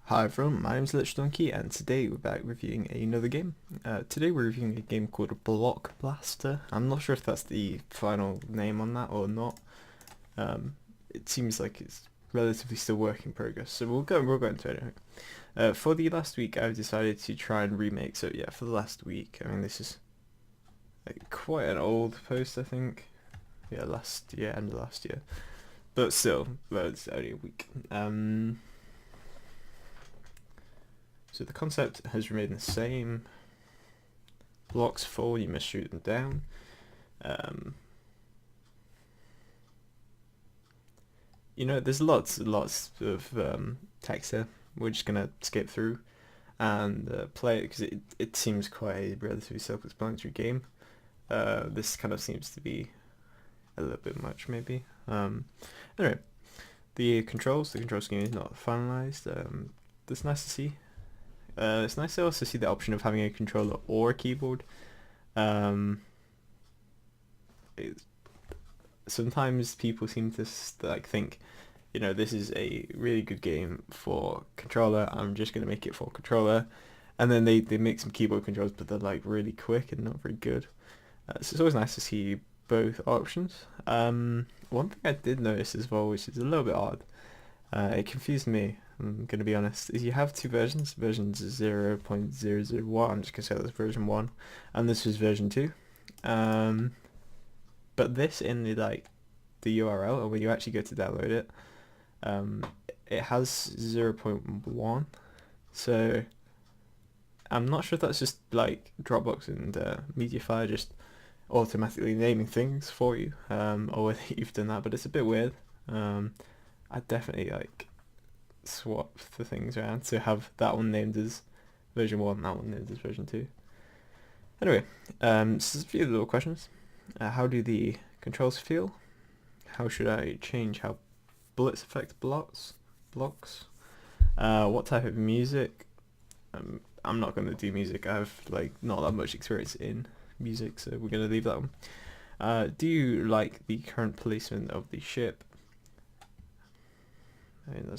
Hi everyone, my name's Lich Donkey and today we're back reviewing another game. Today we're reviewing a game called Block Blaster. I'm not sure if that's the final name on that or not. It seems like it's relatively still work in progress, so we'll go into it anyway. For the last week I've decided to try and remake, so yeah, for the last week, I mean this is like quite an old post I think. Yeah, last year, end of last year. But still, well, it's only a week. So the concept has remained the same. Blocks fall, you must shoot them down. There's lots and lots of text here. We're just gonna skip through and play it because it seems quite a relatively self-explanatory game. This kind of seems to be a little bit much, maybe. Anyway, the control scheme is not finalized. That's nice to see. It's nice to also see the option of having a controller or a keyboard. Sometimes people seem to think, this is a really good game for controller. I'm just gonna make it for controller, and then they make some keyboard controls, but they're like really quick and not very good. So it's always nice to see both options. One thing I did notice as well, which is a little bit odd, it confused me, I'm going to be honest, is you have two versions, versions 0.001, I'm just going to say that's version 1, and this is version 2. But this in the URL, or when you actually go to download it, it has 0.1, so I'm not sure if that's just like Dropbox and Mediafire just automatically naming things for you, or whether you've done that, but it's a bit weird. I'd definitely swap the things around to have that one named as version 1, that one named as version 2. Anyway, so there's a few little questions. How do the controls feel? How should I change how bullets affect blocks? What type of music? I'm not going to do music. I have not that much experience in music, so we're going to leave that one. Do you like the current placement of the ship? I mean,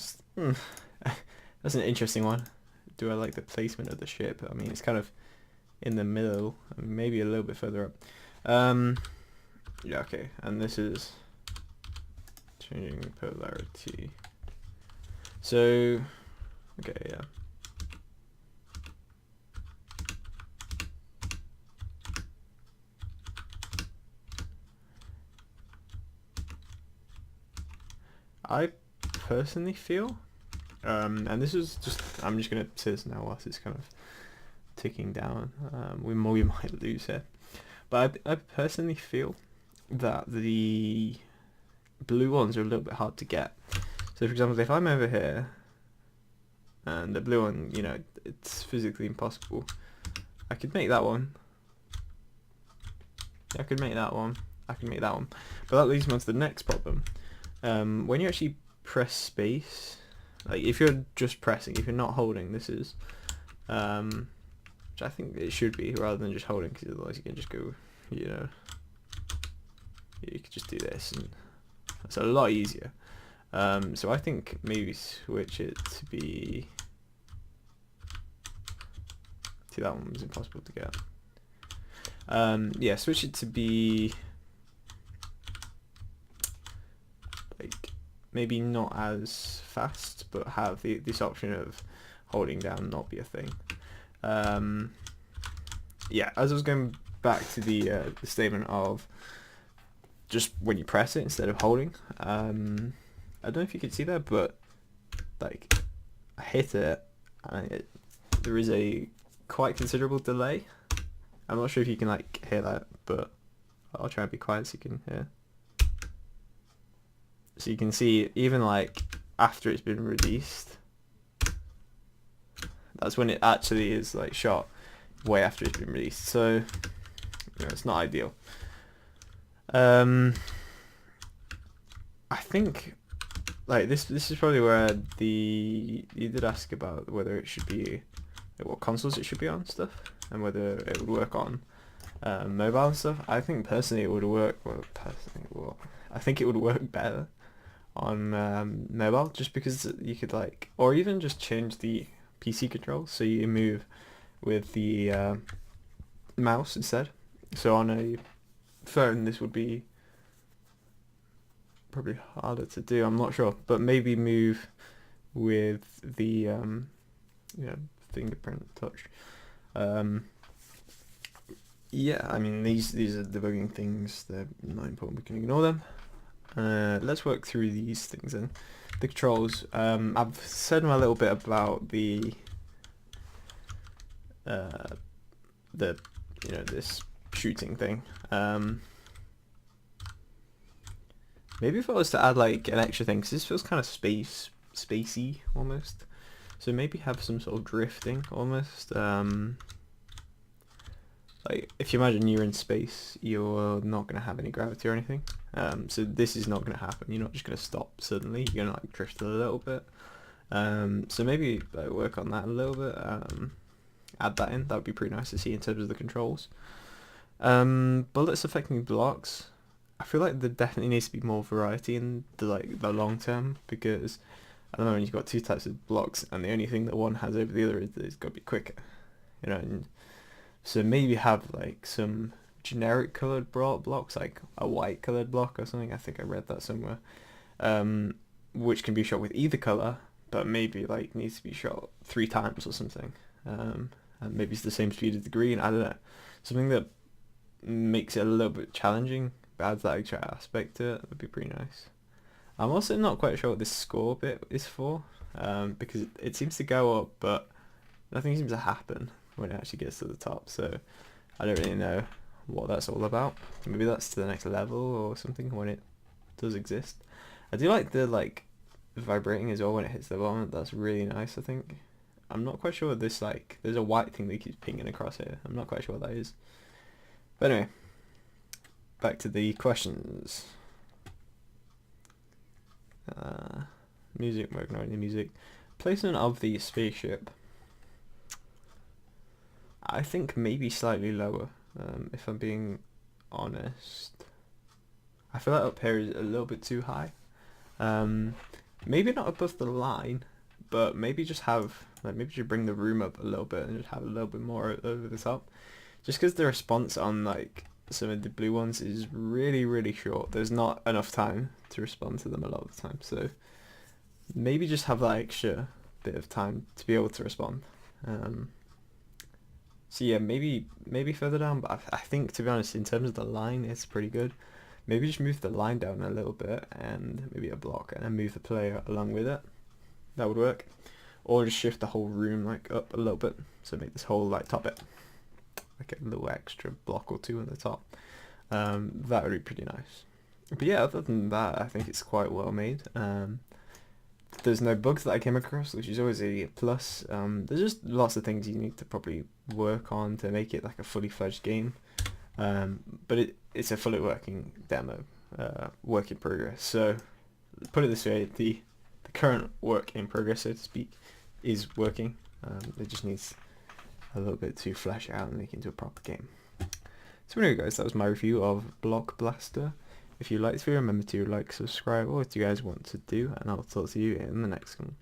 that's an interesting one. Do I like the placement of the ship? I mean, it's kind of in the middle, maybe a little bit further up. Yeah, okay, and this is changing polarity. So, okay, yeah. I personally feel, and this is just, I'm just gonna say this now whilst it's kind of ticking down. We might lose here, but I personally feel that the blue ones are a little bit hard to get. So for example, if I'm over here and the blue one, it's physically impossible. I could make that one. I could make that one. I could make that one. But that leads me on to the next problem. When you actually press space, if you're just pressing, if you're not holding, this is, which I think it should be rather than just holding, because otherwise you can just go, you could just do this, and that's a lot easier. So I think maybe switch it to be. See, that one was impossible to get. Yeah, switch it to be maybe not as fast, but have this option of holding down not be a thing. Yeah, as I was going back to the statement of just when you press it instead of holding, I don't know if you can see that, but I hit it and there is a quite considerable delay. I'm not sure if you can hear that, but I'll try and be quiet so you can hear. So you can see even after it's been released, that's when it actually is shot way after it's been released. So it's not ideal. I think this is probably where you did ask about whether it should be what consoles it should be on stuff, and whether it would work on mobile and stuff. I think personally it would work. I think it would work better on mobile, just because you could like, or even just change the PC controls so you move with the mouse instead. So on a phone this would be probably harder to do, I'm not sure, but maybe move with the fingerprint touch. Yeah, I mean these are debugging things, they're not important, we can ignore them. Let's work through these things then. The controls, I've said a little bit about the this shooting thing. Maybe if I was to add like an extra thing, because this feels kind of spacey almost. So maybe have some sort of drifting almost. Like if you imagine you're in space, you're not gonna have any gravity or anything. So this is not gonna happen. You're not just gonna stop suddenly. You're gonna like drift a little bit. So maybe work on that a little bit. Add that in. That would be pretty nice to see in terms of the controls. Bullets affecting blocks. I feel like there definitely needs to be more variety in the long term, because at the moment you've got two types of blocks and the only thing that one has over the other is that it's got to be quicker, and so maybe have like some generic coloured blocks, like a white coloured block or something. I think I read that somewhere, which can be shot with either colour, but maybe like needs to be shot 3 times or something, and maybe it's the same speed as the green. I don't know, something that makes it a little bit challenging, adds that extra aspect to it, would be pretty nice. I'm also not quite sure what this score bit is for, because it seems to go up, but nothing seems to happen when it actually gets to the top, so I don't really know what that's all about. Maybe that's to the next level or something when it does exist. I do like the vibrating as well when it hits the bottom. That's really nice, I think. I'm not quite sure what this there's a white thing that keeps pinging across here. I'm not quite sure what that is. But anyway, back to the questions. Music, we're ignoring the music. Placement of the spaceship. I think maybe slightly lower, if I'm being honest. I feel like up here is a little bit too high. Maybe not above the line, but maybe just have, maybe just bring the room up a little bit and just have a little bit more over the top. Just because the response on some of the blue ones is really short. There's not enough time to respond to them a lot of the time. So maybe just have that extra bit of time to be able to respond. So yeah, maybe further down, but I think, to be honest, in terms of the line, it's pretty good. Maybe just move the line down a little bit and maybe a block, and then move the player along with it. That would work. Or just shift the whole room up a little bit. So make this whole top bit like a little extra block or 2 on the top. That would be pretty nice. But yeah, other than that, I think it's quite well made. There's no bugs that I came across, which is always a plus. There's just lots of things you need to probably work on to make it like a fully fledged game. But it's a fully working demo, work in progress. So put it this way, the current work in progress, so to speak, is working. It just needs a little bit to flesh out and make it into a proper game. So anyway guys, that was my review of Block Blaster. If you liked this video, remember to like, subscribe, or what you guys want to do, and I'll talk to you in the next one.